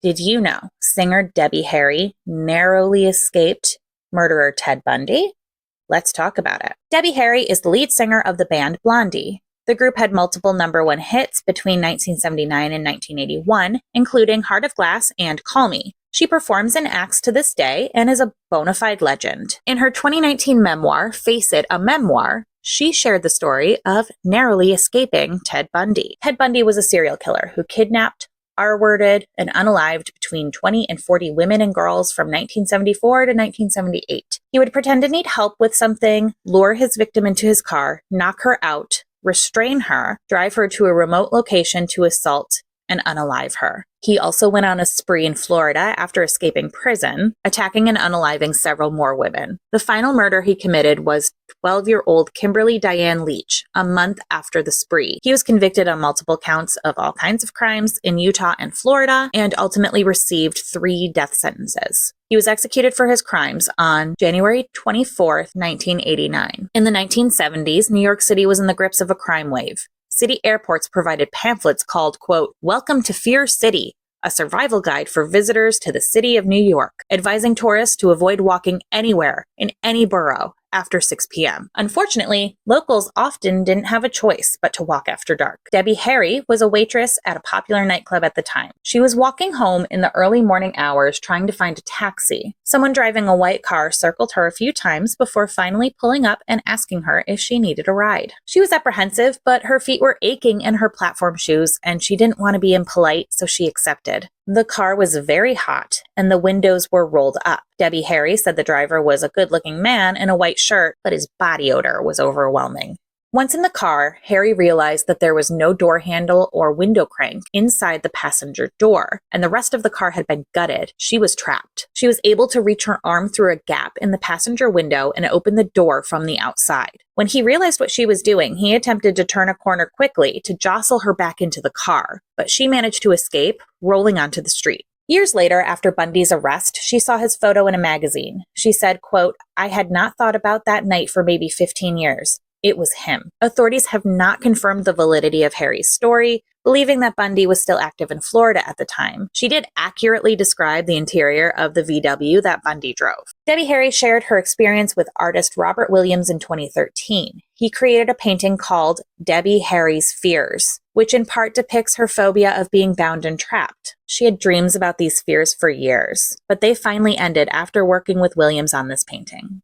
Did you know singer Debbie Harry narrowly escaped murderer Ted Bundy? Let's talk about it. Debbie Harry is the lead singer of the band Blondie. The group had multiple number one hits between 1979 and 1981, including Heart of Glass and Call Me. She performs and acts to this day and is a bona fide legend. In her 2019 memoir, Face It, a Memoir, she shared the story of narrowly escaping Ted Bundy. Ted Bundy was a serial killer who kidnapped, R-worded, and unalived between 20 and 40 women and girls from 1974 to 1978. He would pretend to need help with something, lure his victim into his car, knock her out, restrain her, drive her to a remote location to assault and unalive her. He also went on a spree in Florida after escaping prison, attacking and unaliving several more women. The final murder he committed was 12-year-old Kimberly Diane Leach, a month after the spree. He was convicted on multiple counts of all kinds of crimes in Utah and Florida, and ultimately received 3 death sentences. He was executed for his crimes on January 24, 1989. In the 1970s, New York City was in the grips of a crime wave. City airports provided pamphlets called, quote, "Welcome to Fear City," a survival guide for visitors to the city of New York, advising tourists to avoid walking anywhere in any borough after 6 p.m. Unfortunately, locals often didn't have a choice but to walk after dark. Debbie Harry was a waitress at a popular nightclub at the time. She was walking home in the early morning hours trying to find a taxi. Someone driving a white car circled her a few times before finally pulling up and asking her if she needed a ride. She was apprehensive, but her feet were aching in her platform shoes, and she didn't want to be impolite, so she accepted. The car was very hot, and the windows were rolled up. Debbie Harry said the driver was a good-looking man in a white shirt, but his body odor was overwhelming. Once in the car, Harry realized that there was no door handle or window crank inside the passenger door, and the rest of the car had been gutted. She was trapped. She was able to reach her arm through a gap in the passenger window and open the door from the outside. When he realized what she was doing, he attempted to turn a corner quickly to jostle her back into the car, but she managed to escape, rolling onto the street. Years later, after Bundy's arrest, she saw his photo in a magazine. She said, quote, "I had not thought about that night for maybe 15 years. It was him." Authorities have not confirmed the validity of Harry's story, believing that Bundy was still active in Florida at the time. She did accurately describe the interior of the VW that Bundy drove. Debbie Harry shared her experience with artist Robert Williams in 2013. He created a painting called Debbie Harry's Fears, which in part depicts her phobia of being bound and trapped. She had dreams about these fears for years, but they finally ended after working with Williams on this painting.